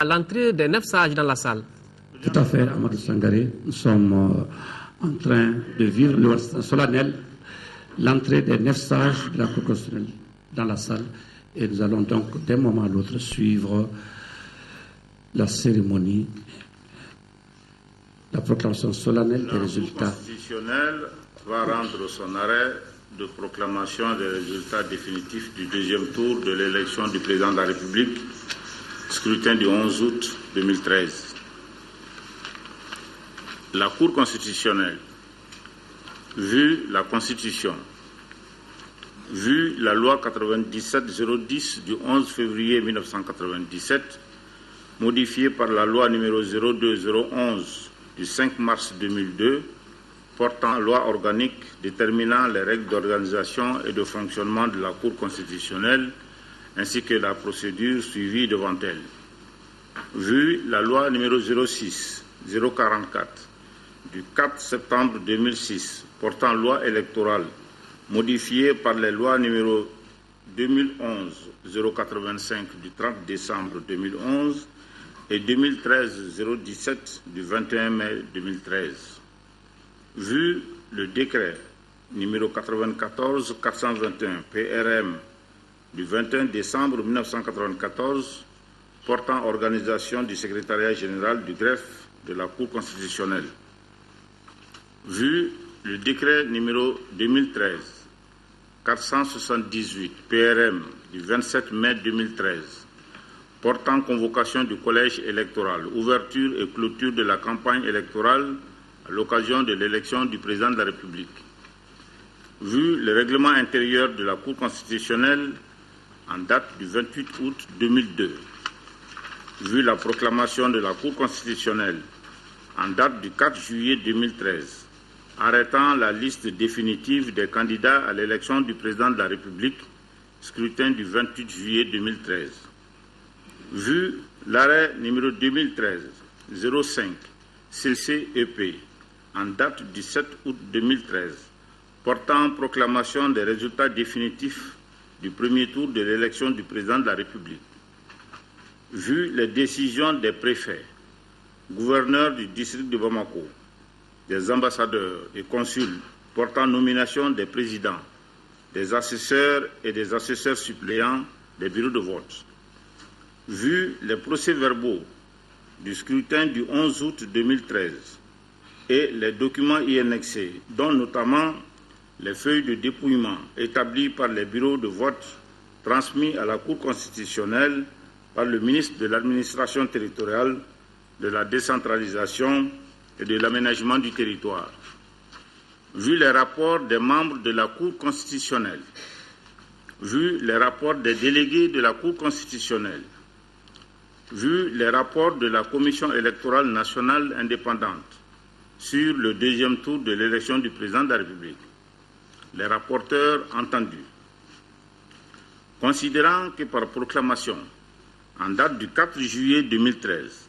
À l'entrée des 9 sages dans la salle. Tout à fait, Amadou Sangaré. Nous sommes en train de vivre le solennel, l'entrée des 9 sages de la Cour constitutionnelle dans la salle. Et nous allons donc d'un moment à l'autre suivre la cérémonie, la proclamation solennelle des résultats. La Cour constitutionnelle va rendre son arrêt de proclamation des résultats définitifs du deuxième tour de l'élection du président de la République, scrutin du 11 août 2013. La Cour constitutionnelle, vu la Constitution, vu la loi 97-010 du 11 février 1997, modifiée par la loi numéro 02-011 du 5 mars 2002, portant loi organique déterminant les règles d'organisation et de fonctionnement de la Cour constitutionnelle, ainsi que la procédure suivie devant elle. Vu la loi numéro 06-044 du 4 septembre 2006, portant loi électorale, modifiée par les lois numéro 2011-085 du 30 décembre 2011 et 2013-017 du 21 mai 2013. Vu le décret numéro 94-421 PRM du 21 décembre 1994 portant organisation du secrétariat général du greffe de la Cour constitutionnelle. Vu le décret numéro 2013-478 PRM du 27 mai 2013 portant convocation du collège électoral, ouverture et clôture de la campagne électorale à l'occasion de l'élection du président de la République. Vu le règlement intérieur de la Cour constitutionnelle en date du 28 août 2002, vu la proclamation de la Cour constitutionnelle en date du 4 juillet 2013, arrêtant la liste définitive des candidats à l'élection du président de la République, scrutin du 28 juillet 2013. Vu l'arrêt numéro 2013-05 CCEP en date du 7 août 2013, portant proclamation des résultats définitifs du premier tour de l'élection du président de la République. Vu les décisions des préfets, gouverneurs du district de Bamako, des ambassadeurs et consuls portant nomination des présidents, des assesseurs et des assesseurs suppléants des bureaux de vote. Vu les procès-verbaux du scrutin du 11 août 2013 et les documents y annexés, dont notamment les feuilles de dépouillement établies par les bureaux de vote transmis à la Cour constitutionnelle par le ministre de l'Administration territoriale, de la décentralisation et de l'aménagement du territoire. Vu les rapports des membres de la Cour constitutionnelle, vu les rapports des délégués de la Cour constitutionnelle, vu les rapports de la Commission électorale nationale indépendante sur le deuxième tour de l'élection du président de la République, les rapporteurs entendus, considérant que par proclamation, en date du 4 juillet 2013,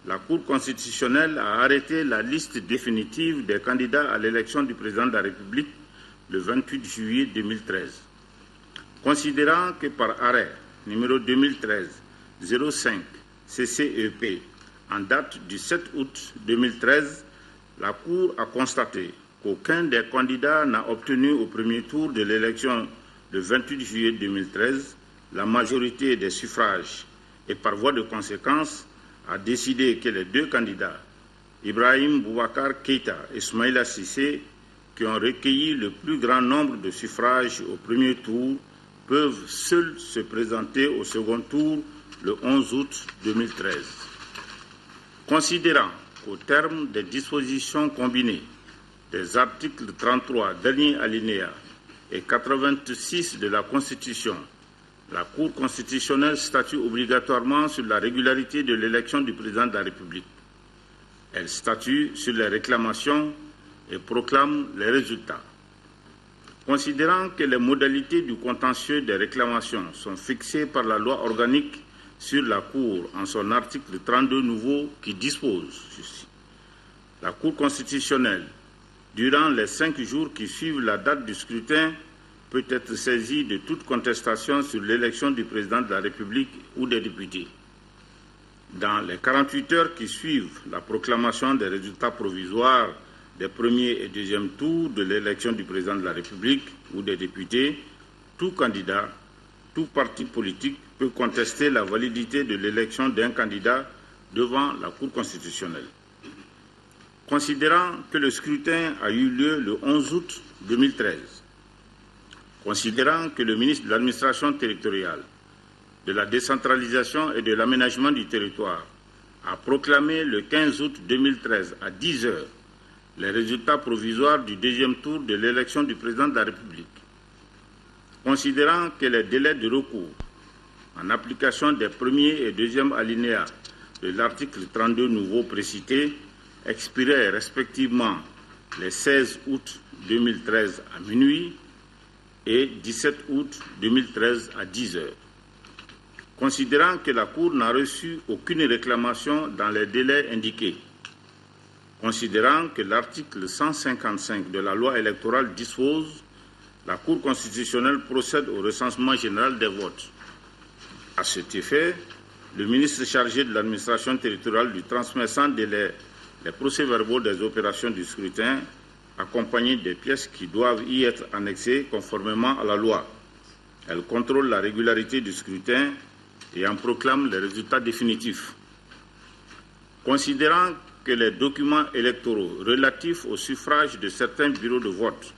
la Cour constitutionnelle a arrêté la liste définitive des candidats à l'élection du président de la République le 28 juillet 2013. Considérant que par arrêt numéro 2013-05 CCEP en date du 7 août 2013, la Cour a constaté qu'aucun des candidats n'a obtenu au premier tour de l'élection le 28 juillet 2013 la majorité des suffrages et par voie de conséquence a décidé que les deux candidats, Ibrahim Boubacar Keïta et Ismaïla Cissé, qui ont recueilli le plus grand nombre de suffrages au premier tour, peuvent seuls se présenter au second tour le 11 août 2013. Considérant qu'au terme des dispositions combinées des articles 33, dernier alinéa, et 86 de la Constitution, la Cour constitutionnelle statue obligatoirement sur la régularité de l'élection du président de la République. Elle statue sur les réclamations et proclame les résultats. Considérant que les modalités du contentieux des réclamations sont fixées par la loi organique sur la Cour en son article 32 nouveau qui dispose ceci. La Cour constitutionnelle, durant les 5 jours qui suivent la date du scrutin, peut être saisie de toute contestation sur l'élection du président de la République ou des députés. Dans les 48 heures qui suivent la proclamation des résultats provisoires des premiers et deuxièmes tours de l'élection du président de la République ou des députés, tout candidat, tout parti politique peut contester la validité de l'élection d'un candidat devant la Cour constitutionnelle. Considérant que le scrutin a eu lieu le 11 août 2013, considérant que le ministre de l'Administration territoriale, de la décentralisation et de l'aménagement du territoire a proclamé le 15 août 2013 à 10 heures les résultats provisoires du deuxième tour de l'élection du président de la République, considérant que les délais de recours en application des premiers et deuxièmes alinéas de l'article 32 nouveau précité expiraient respectivement les 16 août 2013 à minuit et 17 août 2013 à 10 heures. Considérant que la Cour n'a reçu aucune réclamation dans les délais indiqués, considérant que l'article 155 de la loi électorale dispose, la Cour constitutionnelle procède au recensement général des votes. À cet effet, le ministre chargé de l'administration territoriale lui transmet sans délai les procès-verbaux des opérations du scrutin, accompagnés des pièces qui doivent y être annexées conformément à la loi. Elle contrôle la régularité du scrutin et en proclame les résultats définitifs. Considérant que les documents électoraux relatifs au suffrage de certains bureaux de vote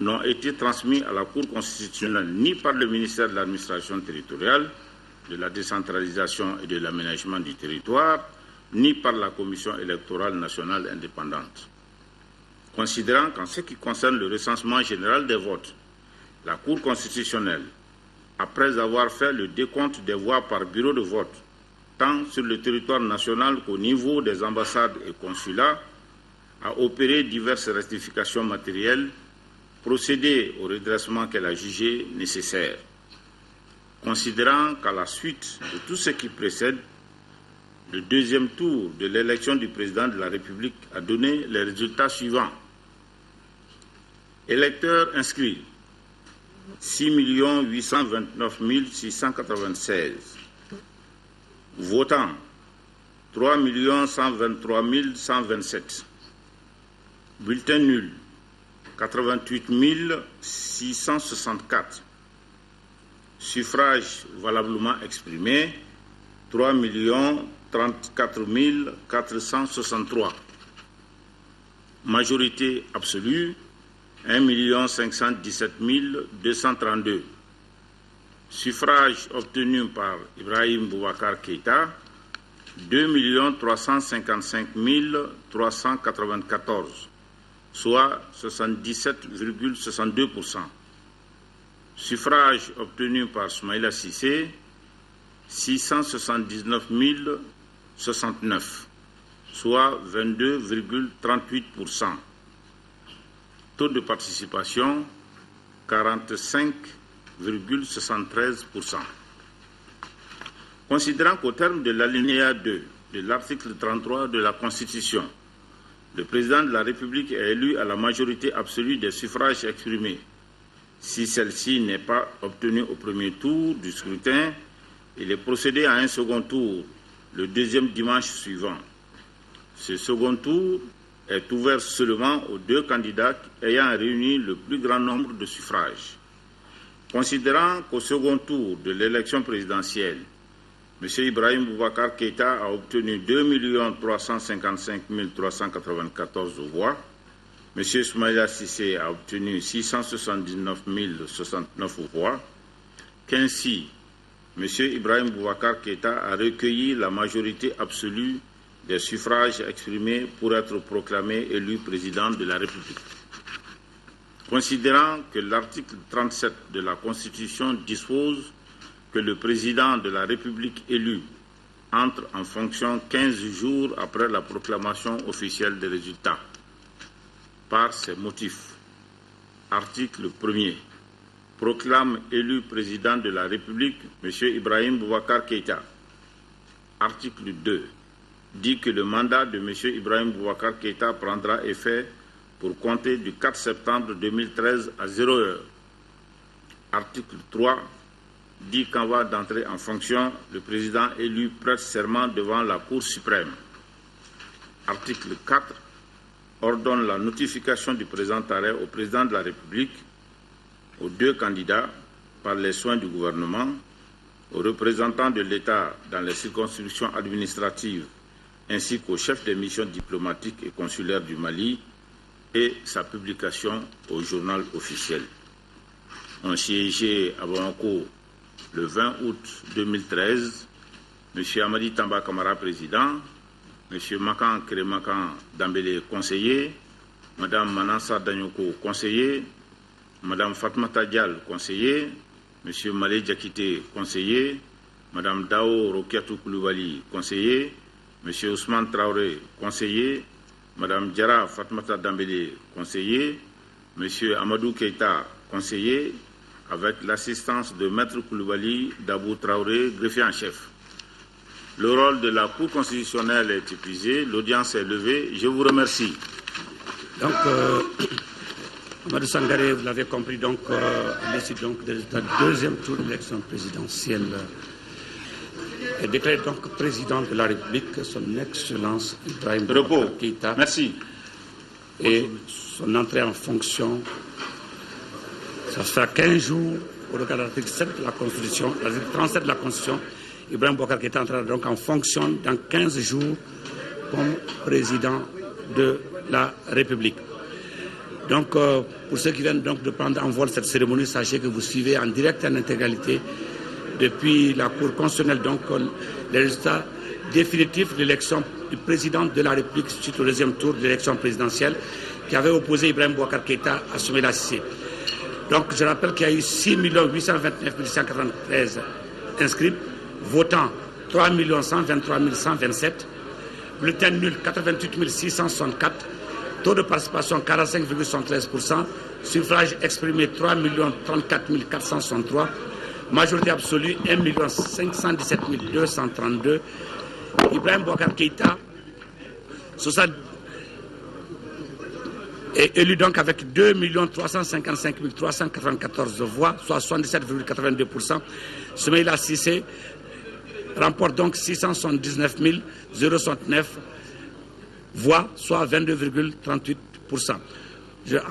n'ont été transmis à la Cour constitutionnelle ni par le ministère de l'Administration territoriale, de la décentralisation et de l'aménagement du territoire, ni par la Commission électorale nationale indépendante. Considérant qu'en ce qui concerne le recensement général des votes, la Cour constitutionnelle, après avoir fait le décompte des voix par bureau de vote, tant sur le territoire national qu'au niveau des ambassades et consulats, a opéré diverses rectifications matérielles, procédé au redressement qu'elle a jugé nécessaire. Considérant qu'à la suite de tout ce qui précède, le deuxième tour de l'élection du président de la République a donné les résultats suivants. Électeurs inscrits, 6 829 696. Votants, 3 123 127. Bulletins nuls, 88 664. Suffrages valablement exprimés, 3 34 463. Majorité absolue, 1 517 232. Suffrages obtenus par Ibrahim Boubacar Keïta, 2 355 394, soit 77,62%. Suffrages obtenus par Soumaïla Cissé, 679 069, soit 22,38%. Taux de participation, 45,73%. Considérant qu'au terme de l'alinéa 2 de l'article 33 de la Constitution, le président de la République est élu à la majorité absolue des suffrages exprimés. Si celle-ci n'est pas obtenue au premier tour du scrutin, il est procédé à un second tour, le deuxième dimanche suivant. Ce second tour est ouvert seulement aux deux candidats ayant réuni le plus grand nombre de suffrages. Considérant qu'au second tour de l'élection présidentielle, M. Ibrahim Boubacar Keïta a obtenu 2 355 394 voix, M. Soumaïla Cissé a obtenu 679 069 voix, qu'ainsi M. Ibrahim Boubacar Keïta a recueilli la majorité absolue des suffrages exprimés pour être proclamé élu président de la République. Considérant que l'article 37 de la Constitution dispose que le président de la République élu entre en fonction 15 jours après la proclamation officielle des résultats. Par ces motifs, article 1er, proclame élu président de la République M. Ibrahim Boubacar Keïta. Article 2, dit que le mandat de M. Ibrahim Boubacar Keïta prendra effet pour compter du 4 septembre 2013 à 0 heure. Article 3, dit qu'avant d'entrer en fonction, le président élu prête serment devant la Cour suprême. Article 4 ordonne la notification du présent arrêt au président de la République, aux deux candidats par les soins du gouvernement, aux représentants de l'État dans les circonscriptions administratives ainsi qu'aux chefs des missions diplomatiques et consulaires du Mali et sa publication au journal officiel. On siégé à Bamako le 20 août 2013, M. Amadi Tamba Kamara, président, M. Makan Kremakan Dambélé, conseiller, Mme Manassa Danyoko, conseiller, Mme Fatmata Dial, conseiller, M. Malé Diakité, conseiller, Mme Dao Rokiatou Koulibaly, conseiller, M. Ousmane Traoré, conseiller, Mme Diara Fatmata Dambélé, conseiller, M. Amadou Keita, conseiller, avec l'assistance de Maître Koulibaly Dabou Traoré, greffier en chef. Le rôle de la Cour constitutionnelle est épuisé, l'audience est levée. Je vous remercie. Donc, Amadou Sangaré, vous l'avez compris, donc, à l'issue de résultat du deuxième tour de l'élection présidentielle, est déclaré donc président de la République, son Excellence Ibrahim Boubacar Keïta. Merci. Et son entrée en fonction, ça sera 15 jours au regard de l'article 7 de la Constitution, l'article 37 de la Constitution. Ibrahim Boubacar Keïta entrera donc en fonction dans 15 jours comme président de la République. Donc, pour ceux qui viennent donc de prendre en vol cette cérémonie, sachez que vous suivez en direct et en intégralité depuis la Cour constitutionnelle donc les résultats définitifs de l'élection du président de la République suite au deuxième tour de l'élection présidentielle qui avait opposé Ibrahim Boubacar Keïta à Soumaïla Cissé. Donc, je rappelle qu'il y a eu 6 829 193 inscrits, votant 3 123 127, bulletins nuls 88 664, taux de participation 45,73%, suffrage exprimé 3 034 463, majorité absolue 1 517 232. Ibrahim Boubacar Keïta est élu donc avec 2 355 394 voix, soit 77,82%. Soumaïla Cissé remporte donc 679 069 voix, soit 22,38%.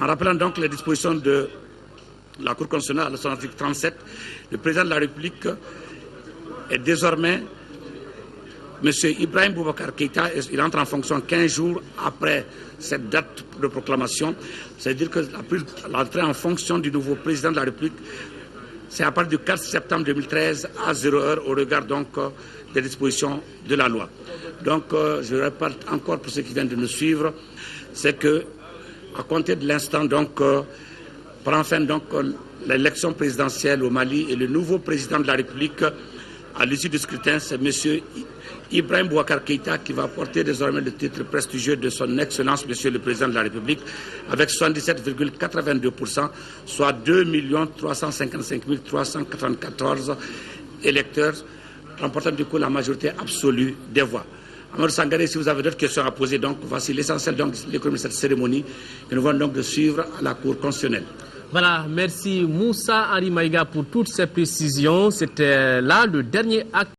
En rappelant donc les dispositions de la Cour constitutionnelle à son article 37, le président de la République est désormais M. Ibrahim Boubacar Keïta. Il entre en fonction 15 jours après cette date de proclamation. C'est-à-dire que l'entrée en fonction du nouveau président de la République, c'est à partir du 4 septembre 2013 à 0h au regard donc des dispositions de la loi. Donc, je répète encore pour ceux qui viennent de nous suivre, c'est que à compter de l'instant donc prend fin donc l'élection présidentielle au Mali et le nouveau président de la République à l'issue du scrutin, c'est M. Ibrahim Boubacar Keïta qui va porter désormais le titre prestigieux de son Excellence, M. le Président de la République, avec 77,82%, soit 2 355 394 électeurs, remportant du coup la majorité absolue des voix. Amadou Sangaré, si vous avez d'autres questions à poser, donc voici l'essentiel de l'économie de cette cérémonie que nous venons donc de suivre à la Cour constitutionnelle. Voilà, merci Moussa Henri Maïga pour toutes ces précisions. C'était là le dernier acte.